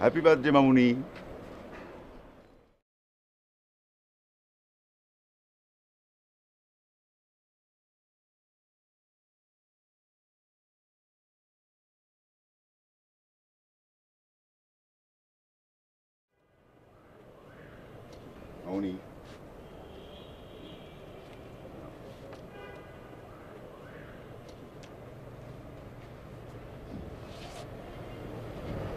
Happy birthday মামুনি। মামুনি,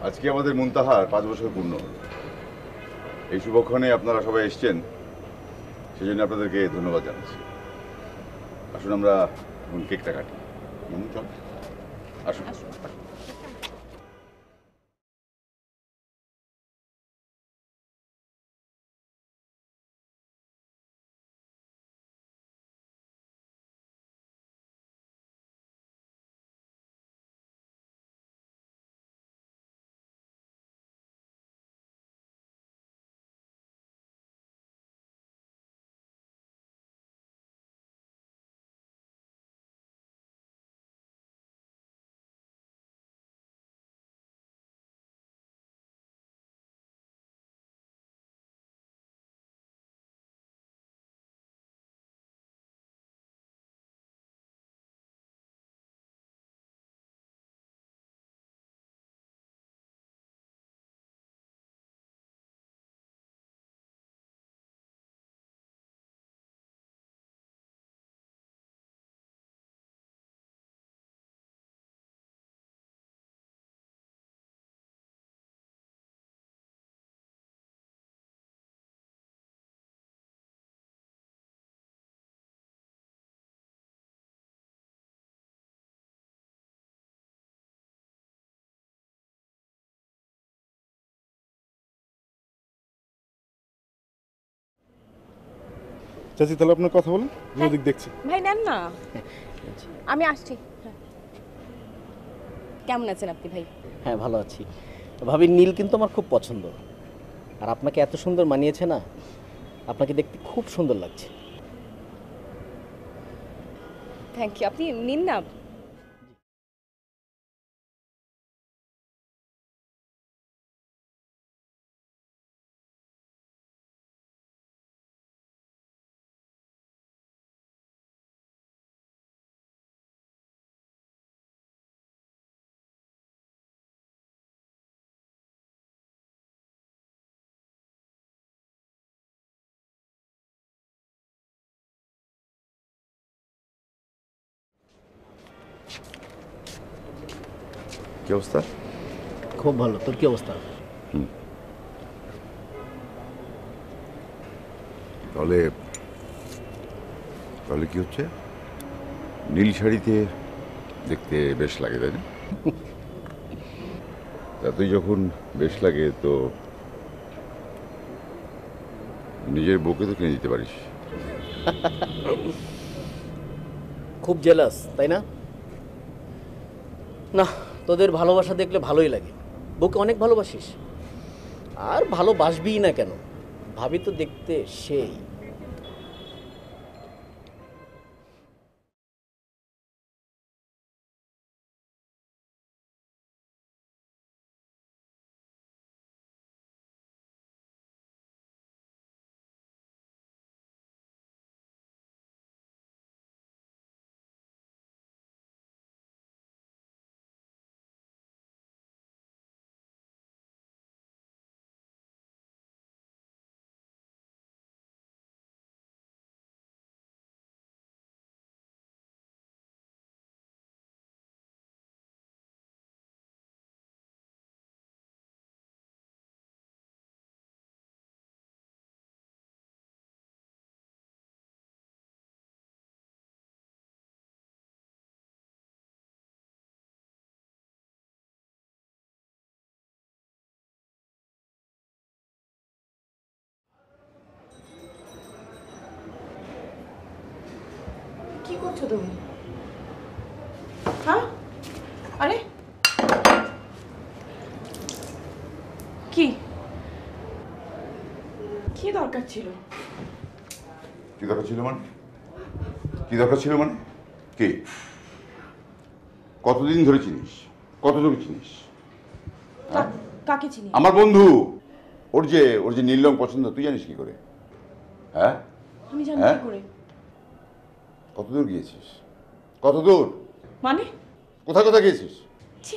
আজকে আমাদের মুনতাহার 5 বছর পূর্ণ হলো। এই শুভক্ষণে আপনারা সবাই এসেছেন, সেজন্য আপনাদেরকে ধন্যবাদ জানাচ্ছি। আসুন আমরা এখন কেকটা কাটি। চল আসুন। চাচি তাহলে আপনার কথা বলুন, ওদিক দেখছি। ভাই নেন না, আমি আসছি। কেমন আছেন আপনি ভাই? হ্যাঁ ভালো আছি ভাবি। নীল কিন্তু আমার খুব পছন্দ, আর আপনাকে এত সুন্দর মানিয়েছে না, আপনাকে দেখতে খুব সুন্দর লাগছে। Thank you. আপনি নিন না। কি অবস্থা? খুব ভালো। তোর কি অবস্থা? তাহলে তাহলে কি হচ্ছে, নীল শাড়িতে দেখতে বেশ লাগে, তাই না? তা তুই যখন বেশ লাগে তো নিজের বউকে তো কিনে দিতে পারিস। খুব জেলাস তাই না? না, তোদের ভালোবাসা দেখলে ভালোই লাগে। বউকে অনেক ভালোবাসিস, আর ভালোবাসবিই না কেন? ভাবি তো দেখতে সেই। কি করছো তুমি? হ্যাঁ, আরে কি কি দরকার ছিল? কি দরকার ছিল মানে? কি দরকার ছিল মানে? কি কতদিন ধরে চিনিস? কতটুকু চিনিস? কাকে চিনি? আমার বন্ধু। ওর যে নীল রং পছন্দ, তুই জানিস কি করে? হ্যাঁ, আমি জানি হ্যাঁ? কি করে? কত দূর গিয়েছিস? কত দূর? মানে কোথায় কোথায় গিয়েছিস? ছি,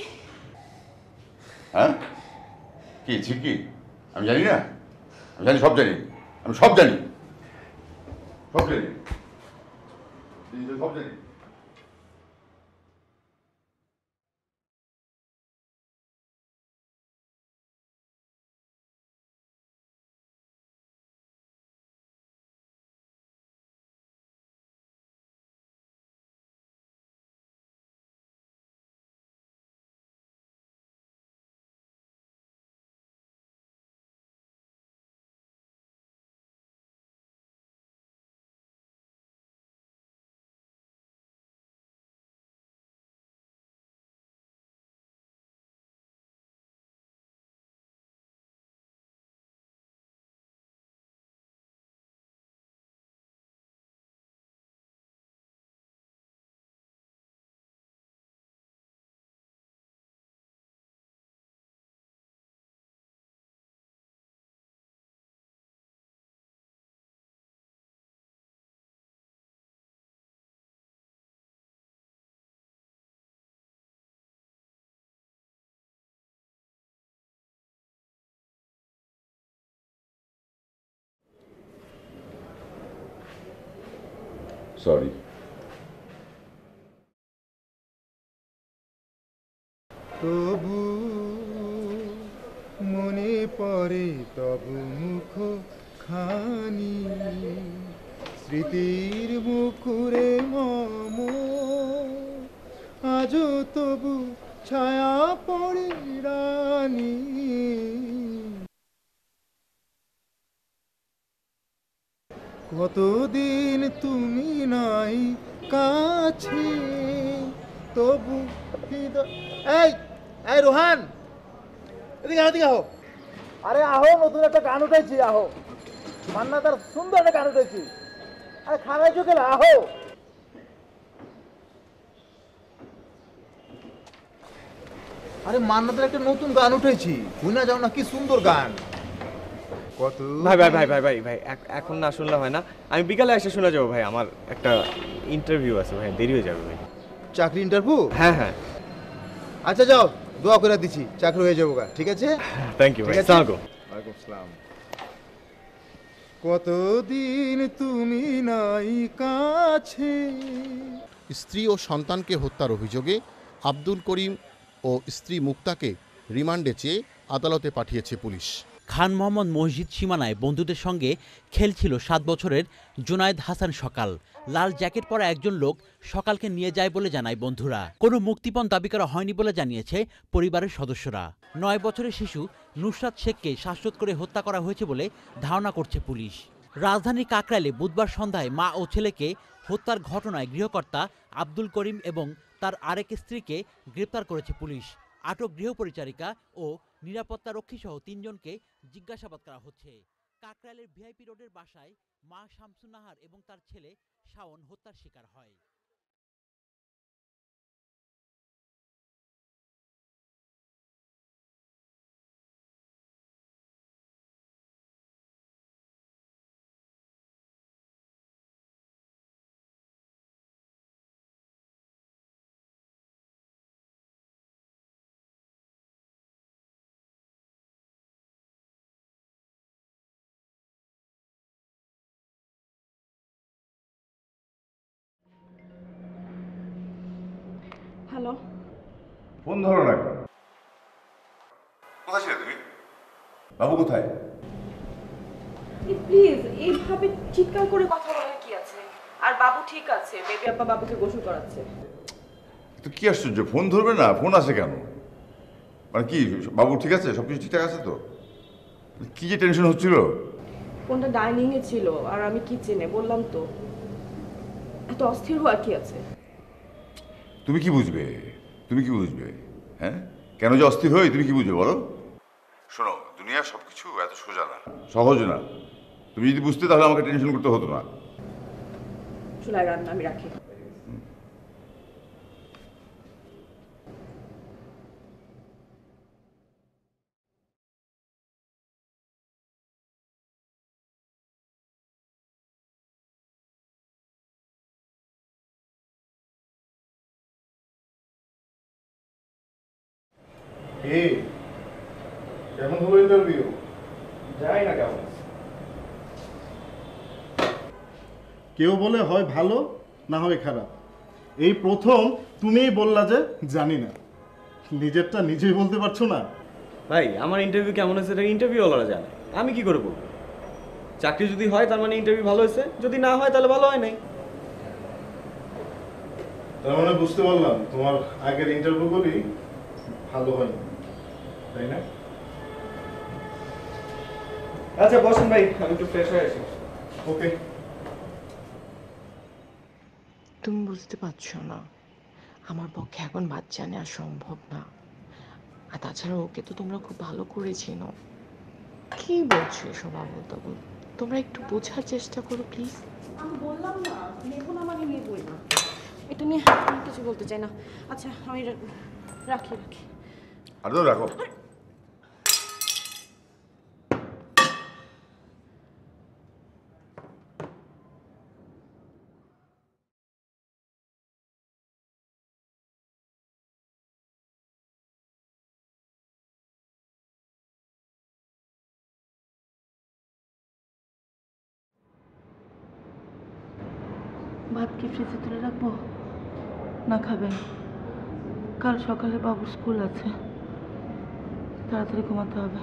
হ্যাঁ, কি আমি জানি না? আমি জানি, সব জানি। আমি সব জানি, সব জানি, সব জানি। সরি। তবু মনে পড়ে তবু মুখ খানি, স্মৃতির মুখুরে মম আজও তবু ছায়া পড়ে রানী। কতদিন তুমি নাই কাছে, তবু এই এই রোহান, এদিকে এদিকে আহো। আরে আহো, নতুন একটা গান উঠেছি, আহো। মান্না তার সুন্দর একটা গান উঠেছি। আরে খাওয়াইছো গেলে, আহো। আরে মান্নাতের একটা নতুন গান উঠেছি, শুনে যাও না, কি সুন্দর গান। কত ভাই ভাই ভাই ভাই ভাই ভাই এখন না শুনলে হয় না, আমি বিকালে এসে শুনে যাবো ভাই, আমার একটা ইন্টারভিউ আছে ভাই, দেরি হয়ে যাবে ভাই। চাকরি ইন্টারভিউ? হ্যাঁ হ্যাঁ, আচ্ছা যাও, দোয়া করে দিচ্ছি চাকরি হয়ে যাবো গা, ঠিক আছে? থ্যাংক ইউ ভাই, ঠিক আছে? আসসালামু আলাইকুম। ওয়ালাইকুম আসসালাম। কতদিন তুমি নাই কাছে। স্ত্রী ও সন্তানকে হত্যার অভিযোগে আব্দুল করিম ও স্ত্রী মুক্তাকে রিমান্ডে চেয়ে আদালতে পাঠিয়েছে পুলিশ। খান মোহাম্মদ মসজিদ সীমানায় বন্ধুদের সঙ্গে খেলছিল 7 বছরের জুনায়েদ হাসান সকাল। লাল জ্যাকেট পরা একজন লোক সকালকে নিয়ে যায় বলে জানায় বন্ধুরা। কোনো মুক্তিপণ দাবি করা হয়নি বলে জানিয়েছে পরিবারের সদস্যরা। 9 বছরের শিশু নুসরাত শেখকে শ্বাসরোধ করে হত্যা করা হয়েছে বলে ধারণা করছে পুলিশ। রাজধানীর কাকরাইলে বুধবার সন্ধ্যায় মা ও ছেলেকে হত্যার ঘটনায় গৃহকর্তা আব্দুল করিম এবং তার আরেক স্ত্রীকে গ্রেপ্তার করেছে পুলিশ। আটক গৃহপরিচারিকা ও নিরাপত্তারক্ষী সহ 3 জনকে জিজ্ঞাসাবাদ করা হচ্ছে। কাকরাইলের ভিআইপি রোডের বাসায় মা শামসুন নাহার এবং তার ছেলে শাওন হত্যার শিকার হয়। হ্যালো, ফোন ধরো না কেন? কোথায় ছিলে তুমি? বাবু কোথায়? প্লিজ এইভাবে চিৎকার করে কথা বলার কি আছে? আর বাবু ঠিক আছে, বেবি আপা বাবুকে গোসল করাচ্ছে। তো কি আশ্চর্য, ফোন ধরবে না? ফোন আসে কেন? মানে কি, বাবু ঠিক আছে? সবকিছু ঠিকঠাক আছে তো? কি যে টেনশন হচ্ছিল? ফোনটা ডাইনিং এ ছিল আর আমি কিচেনে, বললাম তো। এত অস্থির হওয়ার কি আছে? তুমি কি বুঝবে? তুমি কি বুঝবে? হ্যাঁ, কেন যে অস্থির হই তুমি কি বুঝবে বলো? শোনো, দুনিয়ার সবকিছু এত সোজা না, সহজ না। তুমি যদি বুঝতে তাহলে আমাকে টেনশন করতে হতো না। চুলায় রান্না, আমি রাখি। কি কেমন হলো ইন্টারভিউ? যাই না কেমন। কেউ বলে হয় ভালো, না হয় খারাপ। এই প্রথম তুমিই বললা যে জানি না। নিজেরটা নিজেই বলতে পারছো না। ভাই আমার ইন্টারভিউ কেমন হয়েছে এটা ইন্টারভিউ ওলারা জানে, আমি কি করে বলবো? চাকরি যদি হয় তার মানে ইন্টারভিউ ভালো হয়েছে, যদি না হয় তাহলে ভালো হয় নাই। তার মানে বুঝতে পারলাম তোমার আগের ইন্টারভিউগুলি ভালো হয়নি, তাই না? আচ্ছা বসেন ভাই, আমি একটু ফ্রেশ হয়ে আসি। ওকে। তুমি বুঝতে পারছো না, আমার পক্ষে এখন বাচ্চা নেওয়া সম্ভব না। আর তাছাড়া ওকে তো তোমরা খুব ভালো করে চেনো। কি বলছো এসব আবল তাবল? তোমরা একটু বোঝার চেষ্টা করো প্লিজ। আমি বললাম না, এখন আমাকে নিয়ে বই না, এটা নিয়ে আমি কিছু বলতে চাই না। আচ্ছা আমি রাখি। আর তো রাখো। ভাত কি ফ্রিজে তুলে রাখবো না খাবেন? কাল সকালে বাবুর স্কুল আছে, তাড়াতাড়ি ঘুমাতে হবে।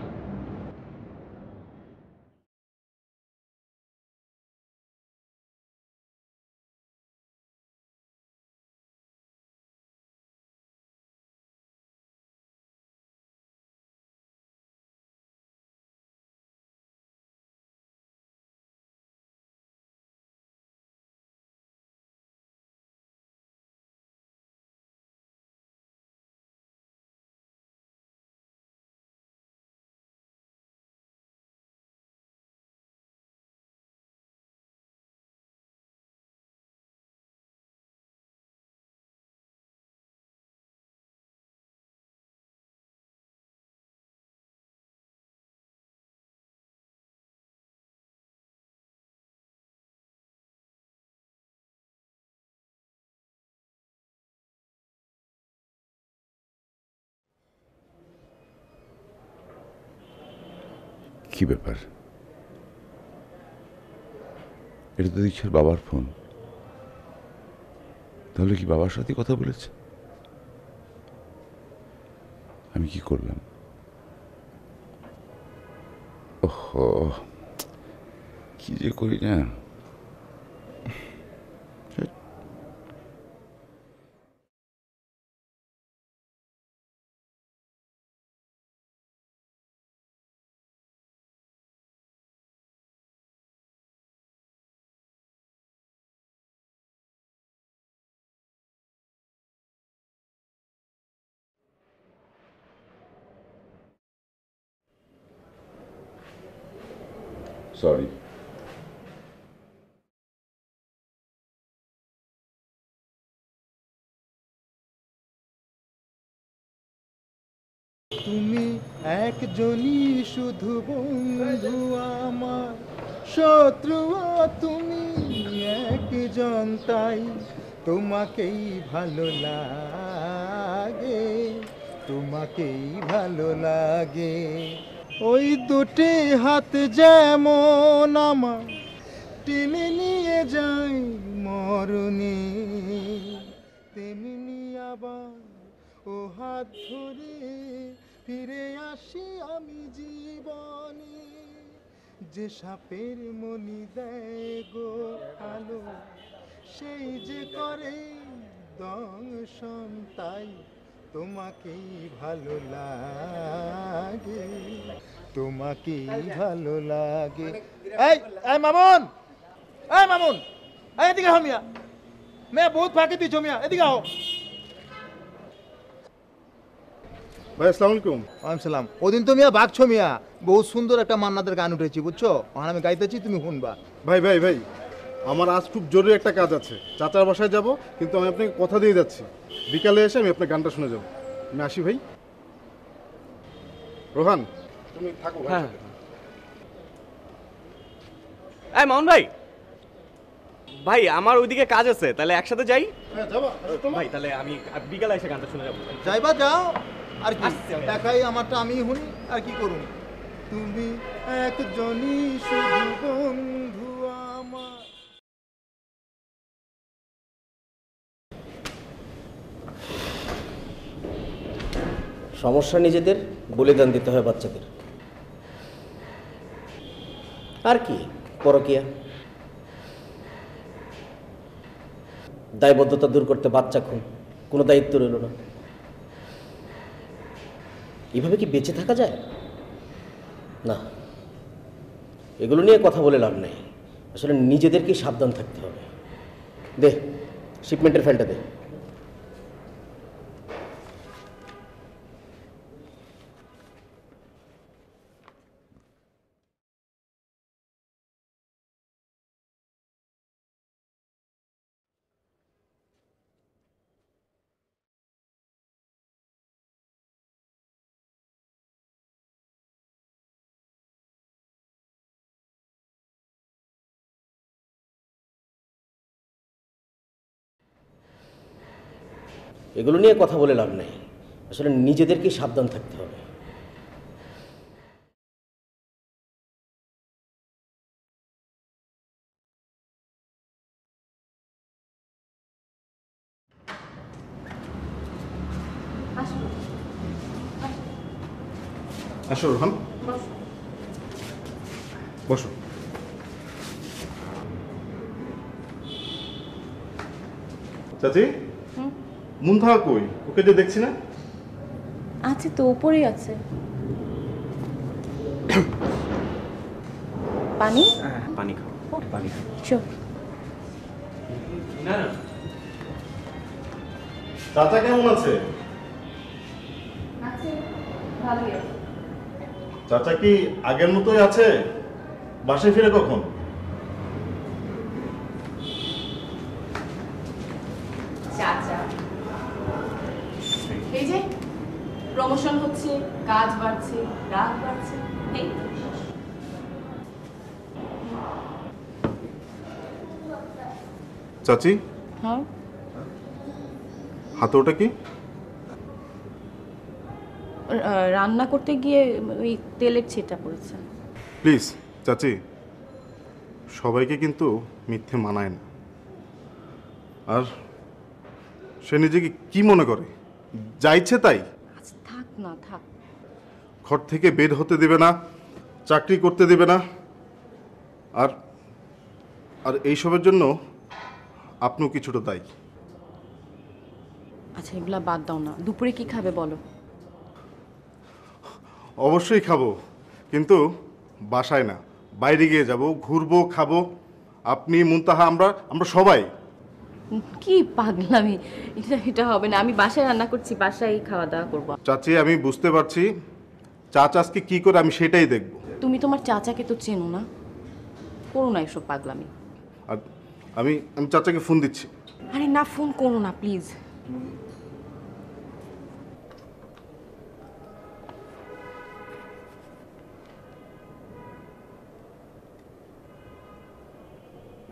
কি ব্যাপার? এটা তো দেখছি বাবার ফোন। তাহলে কি বাবার সাথে কথা বলেছে? আমি কি করলাম? ওহো, কি যে করি না। সরি। তুমি একজনই শুধু বন্ধু আমার, শত্রু তুমি একজন, তাই তোমাকেই ভালো লাগে, তোমাকেই ভালো লাগে। ওই দুটি হাত যেমন আমার টেনে নিয়ে যায় মরণে, তেমনি আবার ও হাত ধরে ফিরে আসি আমি জীবনে। যে সাপের মনি দেয় গো আলো, সেই যে করে দংশন, তাই তোমাকেই ভালো লাগে, তোমাকেই ভালো লাগে। এই এই মামুন, এই মামুন, এই এদিকে আও মিয়া, मैं बहुत फाके দিছো মিয়া, এদিকে আও। ভাই আসসালামু আলাইকুম। ওয়ালাইকুম সালাম। ওদিন তো মিয়া বাগছো মিয়া, বহুত সুন্দর একটা মান্নাদের গান উঠেছি বুঝছো, ওখানে আমি গাইতেছি, তুমি শুনবা। ভাই ভাই ভাই, আমার আজ খুব জরুরি একটা কাজ আছে, চাচার বাসায় যাব, কিন্তু আমি আপনাকে কথা দিয়ে যাচ্ছি বিকালে এসে আমি আপনার গানটা শুনে যাব। আমি আসি ভাই। রোহান তুমি থাকো। হ্যাঁ এই মামুন ভাই, ভাই আমার ওইদিকে কাজ আছে, তাহলে একসাথে যাই। হ্যাঁ যাবা। ভাই তাহলে আমি বিকালে এসে গানটা শুনে যাবো। যাইবা যাও, আর কি একাই আমারটা আমি শুনি আর কি করুন তুমি একজনই শুধু বন্ধু আমার। সমস্যা নিজেদের, বলিদান দিতে হয় বাচ্চাদের। আর কি পরকীয়া, দায়বদ্ধতা দূর করতে বাচ্চা খুন, কোনো দায়িত্ব রইল না। এভাবে কি বেঁচে থাকা যায়? না, এগুলো নিয়ে কথা বলে লাভ নেই। আসলে নিজেদেরকেই সাবধান থাকতে হবে। দে শিপমেন্টের ফাইলটা দে। এগুলো নিয়ে কথা বলে লাভ নেই। আসলে নিজেদেরকেই সাবধান থাকতে হবে। আসো রোহান, বসো। চাচি, মুনতাহা কই? ওকে যে দেখছি না। আছে তো, উপরেই আছে। পানি? পানি খাও, পানি খাও। চল। চাচা কেমন আছে? চাচা কি আগের মতোই আছে? বাসায় ফিরে কখন? চাচা এই যে প্রমোশন হচ্ছে, কাজ বাড়ছে, রাগ বাড়ছে, এই চাচি, হ্যাঁ হাতে ওটা কি? রান্না করতে গিয়ে ওই তেলের ছিটা পড়েছে। প্লিজ চাচি, সবাইকে কিন্তু মিথ্যে মানায় না। আর সে নিজেকে কি মনে করে? যা ইচ্ছে তাই। আচ্ছা থাক না, থাক। ঘর থেকে বের হতে দেবে না, চাকরি করতে দেবে না। আর আর এইসবের জন্য আপনিও কিছুটা দায়ী। আচ্ছা এগুলা বাদ দাও না, দুপুরে কি খাবে বলো? অবশ্যই খাবো, কিন্তু বাসায় না, বাইরে গিয়ে যাব, ঘুরবো, খাবো। আপনি, মুনতাহা, আমরা সবাই। কি পাগলামি, এটা হবে না। আমি বাসায় রান্না করছি, বাসায় খাওয়া দাওয়া করবো। চাচি আমি বুঝতে পারছি, চাচা আজকে কি করে আমি সেটাই দেখব। তুমি তোমার চাচাকে তো চেনো না, করো না এসব পাগলামি। আর আমি চাচাকে ফোন দিচ্ছি। আরে না, ফোন করো না প্লিজ।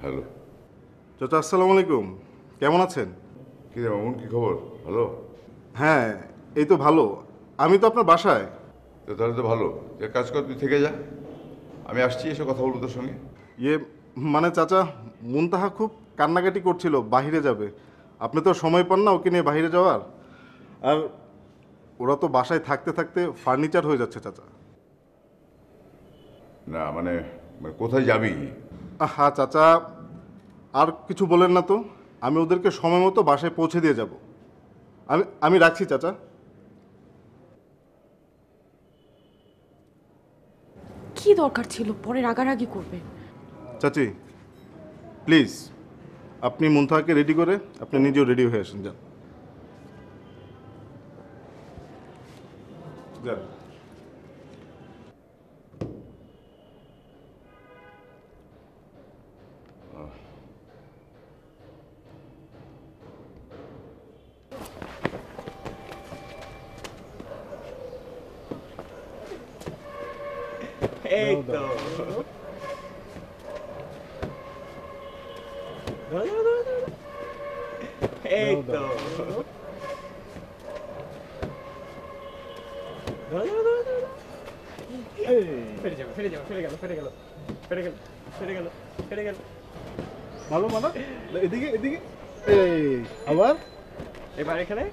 হ্যালো চাচা, আসসালামু আলাইকুম। কেমন আছেন? কি রে মামুন, কি খবর? ভালো? হ্যাঁ এই তো ভালো। আমি তো আপনার বাসায়। তো তাহলে তো ভালো। এক কাজ কর, তুই থেকে যা, আমি আসছি, এসে কথা বলবো তোর সঙ্গে। ইয়ে মানে চাচা, মুনতাহা খুব কান্নাকাটি করছিল, বাহিরে যাবে। আপনি তো সময় পান না ওকে নিয়ে বাহিরে যাওয়ার। আর ওরা তো বাসায় থাকতে থাকতে ফার্নিচার হয়ে যাচ্ছে চাচা। না মানে কোথায় যাবি? হ্যাঁ চাচা, আর কিছু বলেন না তো। আমি ওদেরকে সময় মতো বাসায় পৌঁছে দিয়ে যাব। আমি রাখছি চাচা। কি দরকার ছিল পরে রাগারাগি করবে? চাচি প্লিজ, আপনি মুনতাহাকে রেডি করে আপনি নিজেও রেডি হয়ে আসেন। যান যান। এই তো এই তো ধরো ধরো ধরো ধরো ফেটে যাবে ফেটে যাবে ফেটে গেল ফেটে গেল ফেটে গেল ফেটে গেল ফেটে গেল ভালো মানো এদিকে এদিকে এই আবার এবার এখানে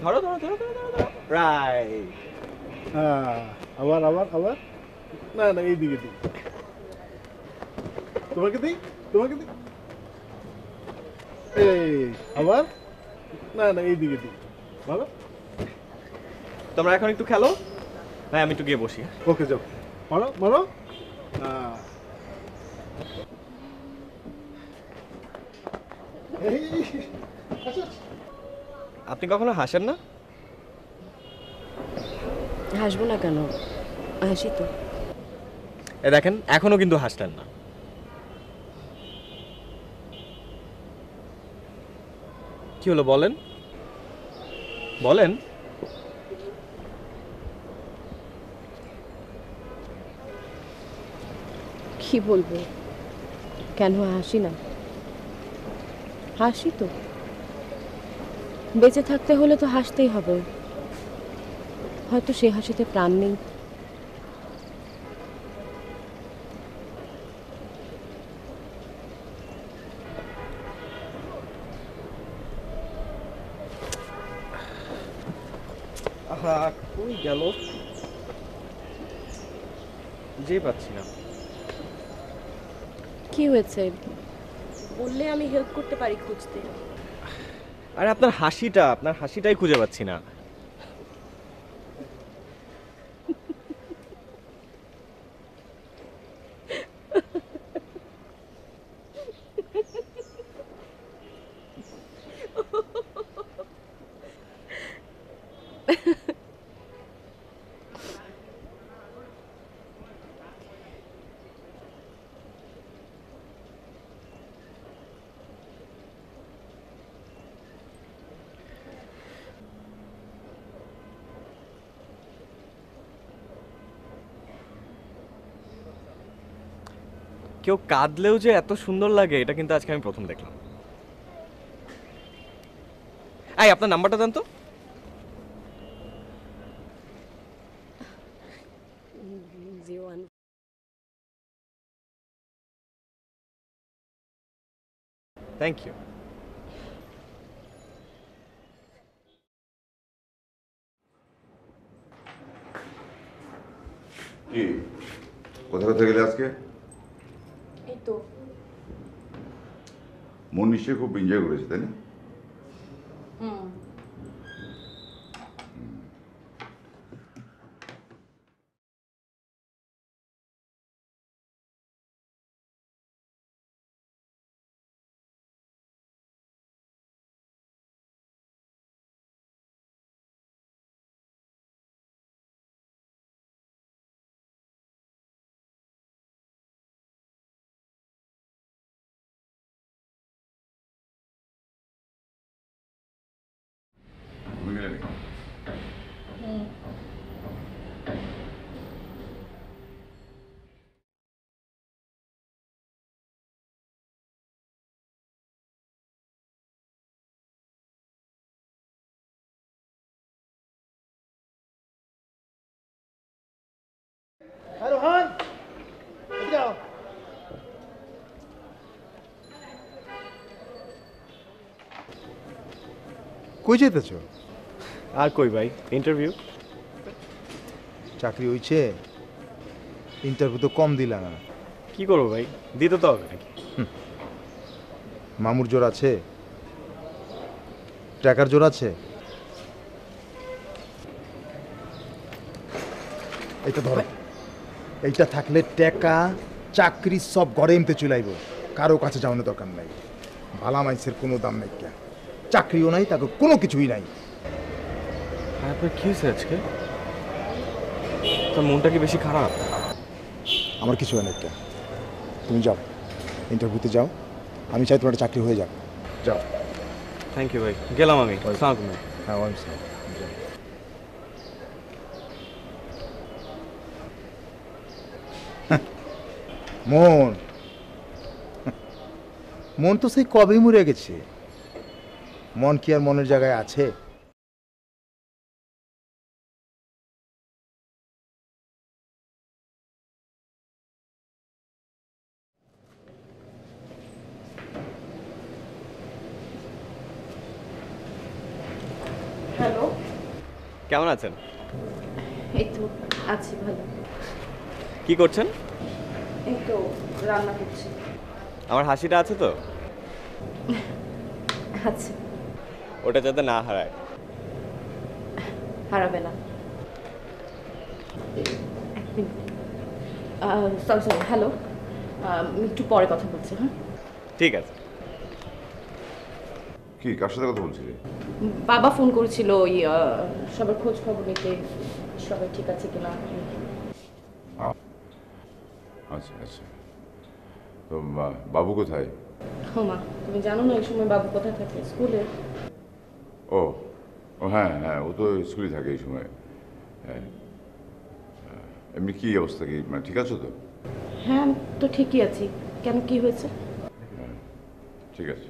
ধরো ধরো ধরো ধরো ধরো ধরো রাইট হ্যাঁ আবার আবার আবার না না এইদিকে দিই তোমাকে দিই তোমাকে দিই এই আবার না না এইদিকে দিই ভালো তোমরা এখন একটু খেলো ভাই আমি একটু গিয়ে বসি ওকে যাও মারো মারো হ্যাঁ আপনি কখনো হাসেন না হাসবো না কেন, হাসি তো। এ দেখেন এখনো কিন্তু হাসলেন না। কি হলো বলেন বলেন। কি বলবো, কেন হাসি না? হাসি তো, বেঁচে থাকতে হলে তো হাসতেই হবে। হয়তো সে হাসিতে প্রাণ নেই। আহা কই গেল, যে পাচ্ছি না। কি হয়েছে বললে আমি হেল্প করতে পারি খুঁজতে। আরে আপনার হাসিটাই খুঁজে পাচ্ছি না। কেউ কাঁদলেও যে এত সুন্দর লাগে এটা কিন্তু আজকে আমি প্রথম দেখলাম। এই আপনার নাম্বারটা দেন তো। Thank you. কি কোথায় কোথায় গেলে আজকে? এই তো মন নিশ্চয়ই খুব এনজয় করেছে, তাই না? তুমি গেলে নাকি? রোহান এদিকে আও। কই যেতেছো? আর কই ভাই, ইন্টারভিউ। চাকরি হইছে? ইন্টারভিউ তো কম দিলা না। কি করবো ভাই, দিতে তো হবে নাকি। মামুর জোর আছে, টাকার জোর আছে। এইটা ধরো, এইটা থাকলে টাকা চাকরি সব ঘরে এমতে চলাইব, কারো কাছে যাওয়ানোর দরকার নাই। ভালা মাইসের কোনো দাম নাই, কে চাকরিও নাই, তাকে কোনো কিছুই নাই। আপনার কি হয়েছে আজকে? তোর মনটা কি বেশি খারাপ? আমার কিছু হয় না, কে তুমি যাও ইন্টারভিউতে যাও, আমি চাই তোমার একটা চাকরি হয়ে যাক। যাও। থ্যাংক ইউ ভাই, গেলাম আমি। আসসালামু আলাইকুম। হ্যাঁ ওয়াইস মন মন তো সেই কবেই মরে গেছে। মন কি আর মনের জায়গায় আছে? হ্যালো, কেমন আছেন? এই তো আছি ভালো। কি করছেন? এই তো রান্না করছি। আমার হাসিটা আছে তো? আচ্ছা, ওটা যাতে না হারায়। হারাবে না। সরি সরি, হ্যালো, একটু পরে কথা বলছি। হ্যাঁ, ঠিক আছে। কি কার সাথে কথা বলছিলে? বাবা ফোন করেছিল ওই সবার খোঁজ খবর নিতে, সবাই ঠিক আছে কিনা। আচ্ছা আচ্ছা, তো বাবু কোথায়? ও মা, তুমি জানো না এই সময় বাবু কোথায় থাকে? স্কুলে। ও ও হ্যাঁ হ্যাঁ, ও তো স্কুলে থাকে এই সময়। হ্যাঁ, এমনি কি অবস্থা, কি মানে ঠিক আছো তো? হ্যাঁ, আমি তো ঠিকই আছি। কেন, কি হয়েছে? হ্যাঁ, ঠিক আছে।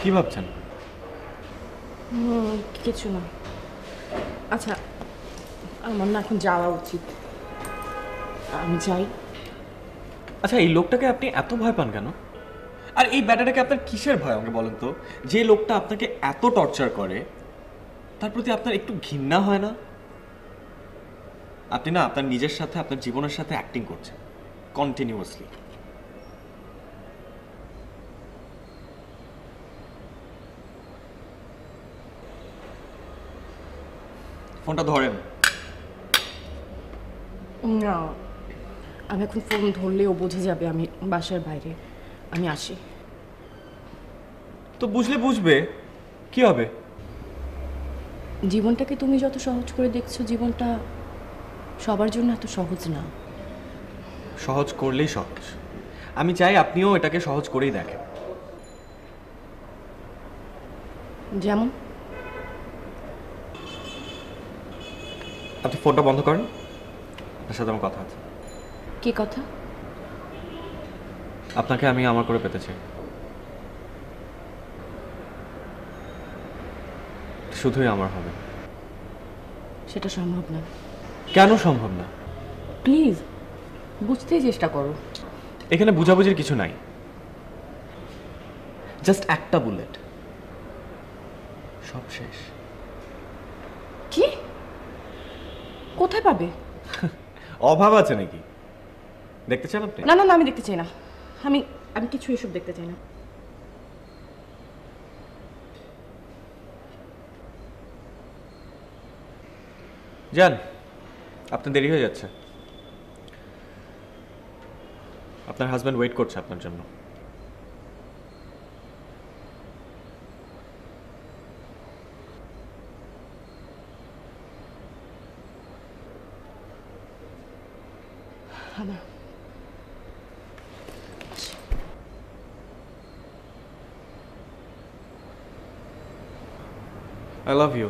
কি ভাবছেন? কিছু না। আচ্ছা, আমার না এখন যাওয়া উচিত, আমি যাই। আচ্ছা, এই লোকটাকে আপনি এত ভয় পান কেন? আর এই ব্যাটাটাকে আপনার কিসের ভয় আমাকে বলেন তো? যে লোকটা আপনাকে এত টর্চার করে তার প্রতি আপনার একটু ঘৃণা হয় না? আপনি না আপনার নিজের সাথে, আপনার জীবনের সাথে অ্যাক্টিং করছেন কন্টিনিউয়াসলি। ফোনটা ধরেন। না, আমি এখন ফোন ধরলেও বোঝা যাবে আমি বাসার বাইরে। আমি আসি। তো বুঝলে বুঝবে, কি হবে? জীবনটাকে তুমি যত সহজ করে দেখছো, জীবনটা সবার জন্য এত সহজ না। সহজ করলেই সহজ। আমি চাই আপনিও এটাকে সহজ করেই দেখেন। যেমন আপনি ফোনটা বন্ধ করেন, আপনার সাথে আমার কথা আছে। কি কথা? আপনাকে আমি আমার করে পেতে চাই, শুধুই আমার হবে। সেটা সম্ভব না। কেন সম্ভব না? প্লিজ বুঝতেই চেষ্টা করো। এখানে বুঝাবুঝির কিছু নাই, জাস্ট একটা বুলেট, সব শেষ। কি? কোথায় পাবে? অভাব আছে নাকি? দেখতে চান আপনি? না না না, আমি দেখতে চাই না। আমি আমি কিছু এসব দেখতে চাই না। যান, আপনার দেরি হয়ে যাচ্ছে। আপনার হাজব্যান্ড ওয়েট করছে আপনার জন্য। আমার I love you.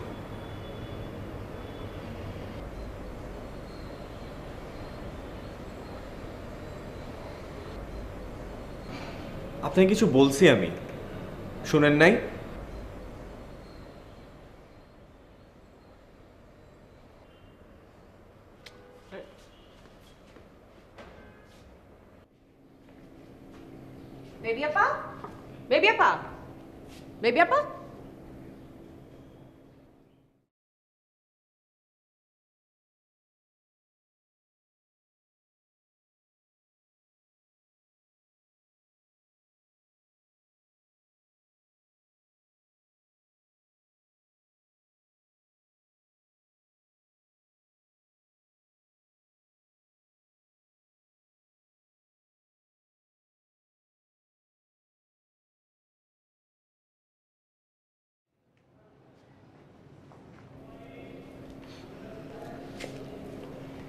আপনাকে কিছু বলছি আমি, শুনেন নাই? বেবি আপা, বেবি আপা, বেবি আপা।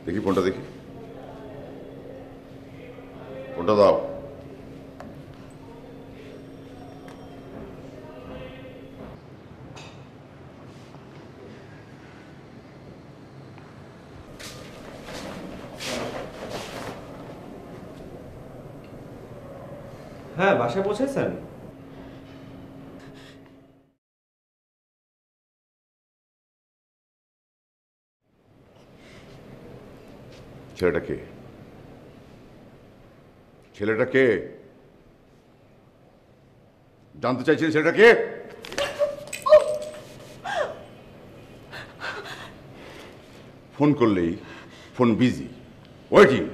দেখি ফোনটা, দেখি ফোনটা দাও। হ্যাঁ, বাসায় পৌঁছেছেন? ছেলেটা কে? ছেলেটা কে জানতে চাইছেন? ছেলেটা কে? ফোন করলেই ফোন বিজি, ওয়েটিং,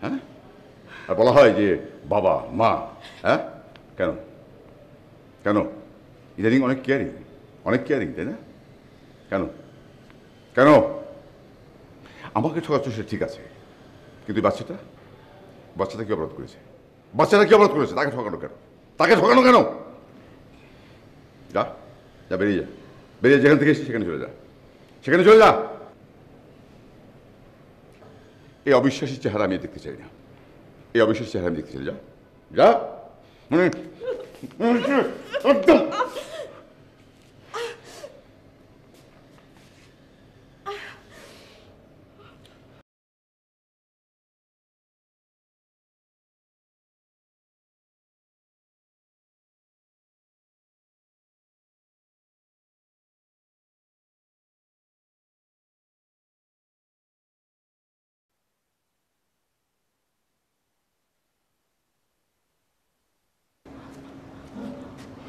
হ্যাঁ? আর বলা হয় যে বাবা মা, হ্যাঁ? কেন কেন ইদানিং অনেক কেয়ারিং, তাই না? কেন কেন আমাকে ঠকাচ্ছ সে ঠিক আছে, কিন্তু বাচ্চাটা কি অপরাধ করেছে? তাকে ঠকানো কেন? যা যা, বেরিয়ে যেখান থেকে এসেছি সেখানে চলে যা। এই অবিশ্বাসী চেহারা আমি দেখতে চাই না। যা যা, একদম।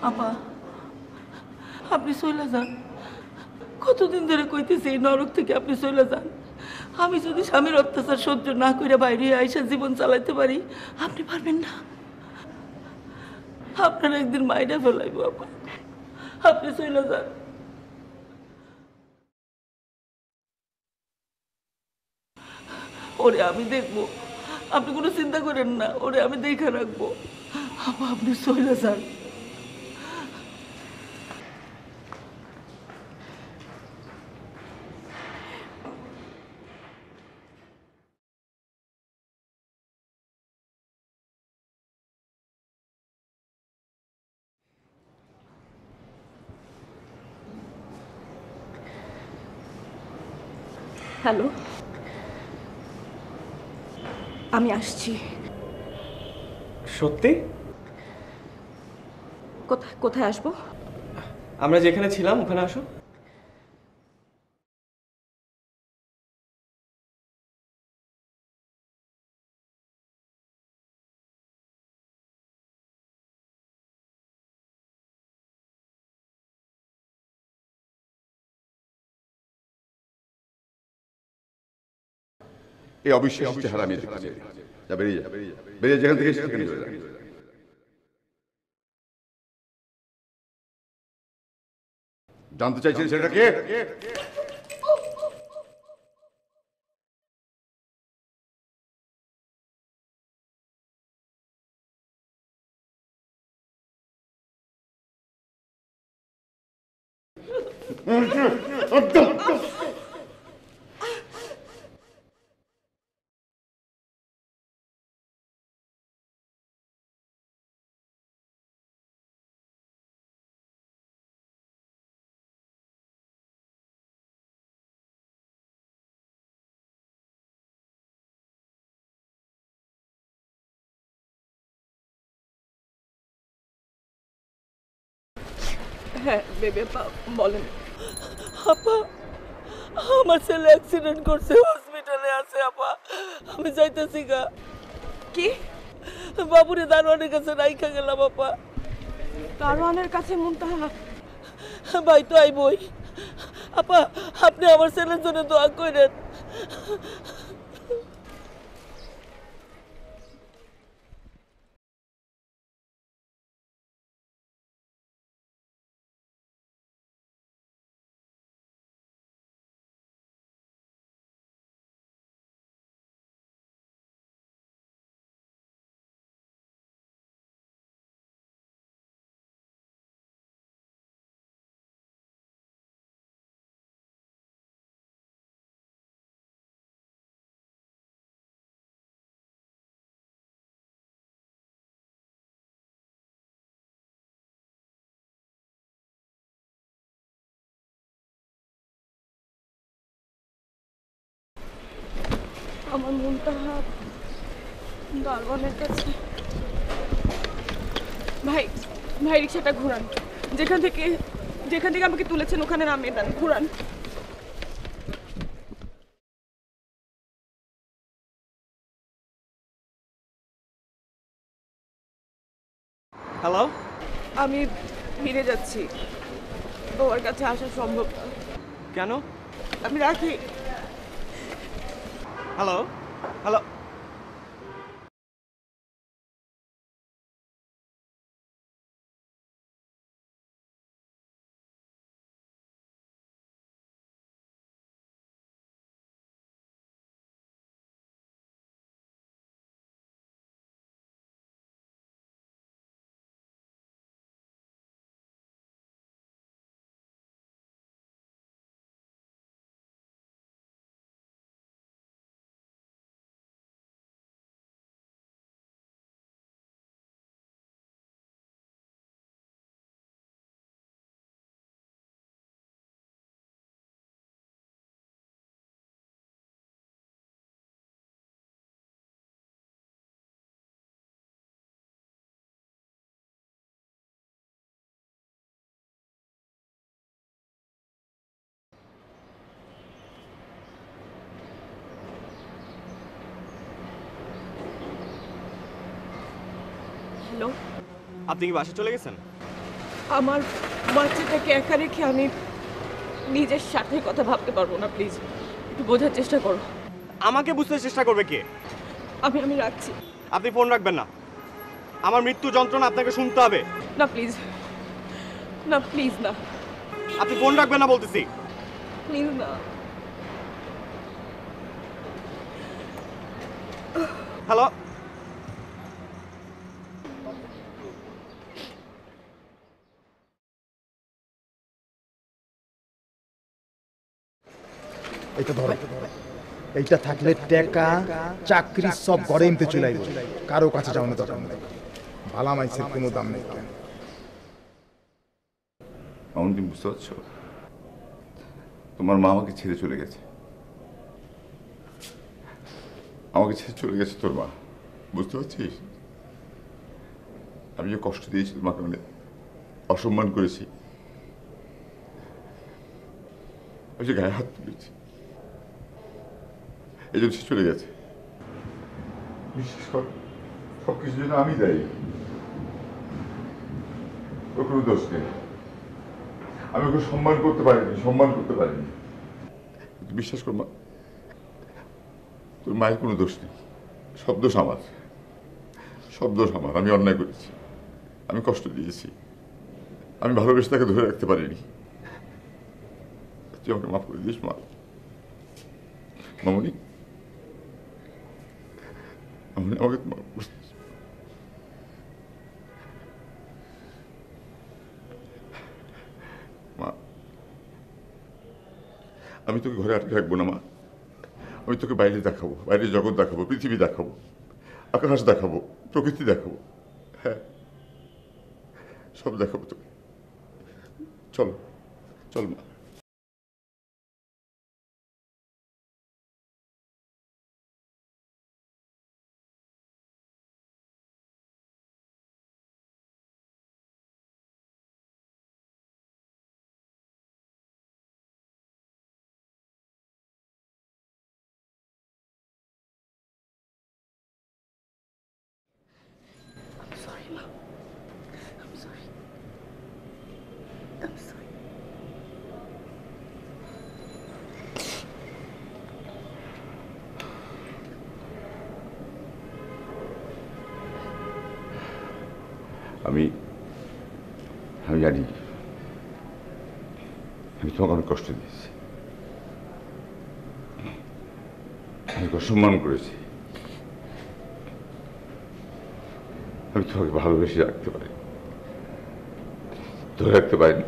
আপা, আপনি চলে যান। কতদিন ধরে কইতেছি এই নরক থেকে আপনি চলে যান। আমি যদি স্বামীর অত্যাচার সহ্য না করে বাইরে আইসা জীবন চালাইতে পারি, আপনি পারবেন না। আপনার একদিন মাইরা ফেলাইব আপা, আপনি চলে যান। ওরে আমি দেখবো, আপনি কোনো চিন্তা করেন না, ওরে আমি দেখে রাখবো। আপা আপনি চলে যান। হ্যালো, আমি আসছি। সত্যি? কোথায় কোথায় আসবো? আমরা যেখানে ছিলাম ওখানে আসো। এই অবিশ্বাসী চেহারা আমি দেখতে চাই। যা বেরিয়ে যা, বেরিয়ে যেখান থেকে এসেছি সেখানে চলে যা। জানতে চাইছেন সেটা কে? হ্যাঁ বেবে বলেন। আপা, আমার ছেলে অ্যাক্সিডেন্ট করছে, হসপিটালে আছে আপা। আমি যাইতেছি গা। কি? বাবুরে দারোয়ানের কাছে রাইখা গেলাম আপা। দারোয়ানের কাছে মুনতাহা? ভাই তো আইবই। আপা, আপনি আমার ছেলের জন্য দোয়া করেন। আমার মুনতাহা দারোয়ানের কাছে। ভাই ভাই রিক্সাটা ঘুরান, যেখান থেকে আমাকে তুলেছেন ওখানে নামিয়ে দেন, ঘুরান। হ্যালো, আমি ফিরে যাচ্ছি, তোমার কাছে আসা সম্ভব না। কেন? আমি রাখি। Hello hello. হ্যালো, আপনি কি বাসা চলে গেছেন? আমার বাচ্চাটাকে একা রেখে আমি নিজের সাথে কথা ভাবতে পারবো না, প্লিজ একটু বোঝার চেষ্টা করো। আমাকে বুঝতে চেষ্টা করবে কে? আমি রাখছি। আপনি ফোন রাখবেন না। আমার মৃত্যু যন্ত্রণা আপনাকে শুনতে হবে। না প্লিজ, না প্লিজ, না আপনি ফোন রাখবেন না বলতেছি। প্লিজ না। হ্যালো, এইটা ধরো, এইটা থাকলে টাকা চাকরি সব ঘরে এমতে চলাই, কারো কাছে যাও না দরকার নেই। ভালা মাইসের কোনো দাম নেই। মামুন, তুমি বুঝতে পারছো? তোমার মা আমাকে ছেড়ে চলে গেছে। আমাকে ছেড়ে চলে গেছে তোর মা, বুঝতে পারছিস? আমি যে কষ্ট দিয়েছি তোমাকে, মানে অসম্মান করেছি, আমি যে গায়ে হাত তুলেছি, এই জন্য সে চলে গেছে। বিশেষ কর সবকিছুর জন্য আমি দায়ী, ওর কোনো দোষ নেই। আমি ওকে সম্মান করতে পারিনি। বিশ্বাস কর মা, তোর মায়ের কোনো দোষ নেই, সব দোষ আমার। আমি অন্যায় করেছি, আমি কষ্ট দিয়েছি, আমি ভালোবেসে তাকে ধরে রাখতে পারিনি। তুই আমাকে মাফ করে দিস মা। মামনি, আমাকে মা, আমি তোকে ঘরে আটকে রাখবো না মা। আমি তোকে বাইরে দেখাবো, বাইরের জগৎ দেখাবো, পৃথিবী দেখাবো, আকাশ দেখাবো, প্রকৃতি দেখাবো, হ্যাঁ সব দেখাবো তোকে। চল মা। আমি জানি আমি তোমাকে অনেক কষ্ট দিয়েছি, আমি অসম্মান করেছি, আমি তোমাকে ভালোবেসে রাখতে পারি, ধরে রাখতে পারিনি।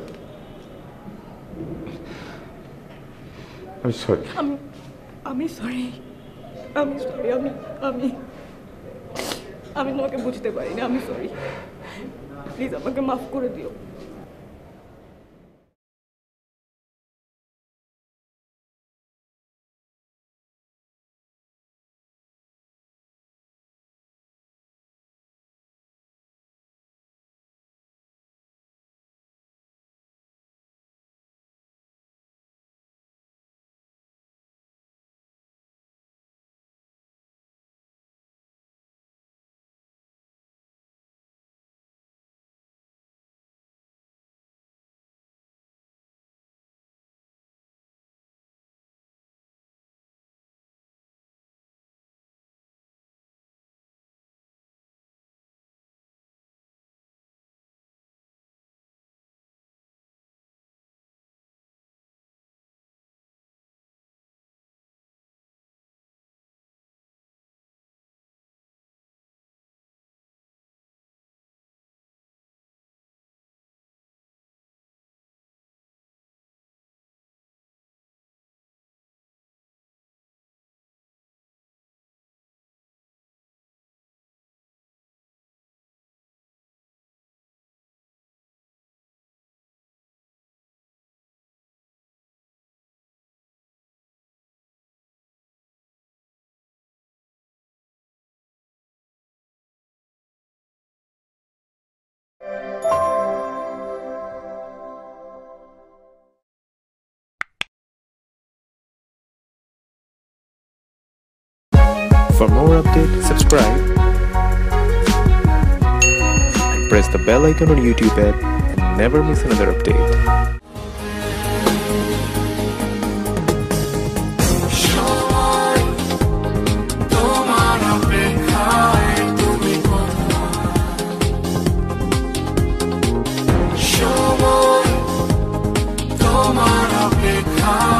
আমি সরি। আমি সরি। আমি তোমাকে বুঝতে পারিনি, আমি সরি। প্লিজ আমাকে মাফ করে দিও। For more updates, subscribe and press the bell icon on YouTube app and never miss another update. তোমার অপেক্ষায়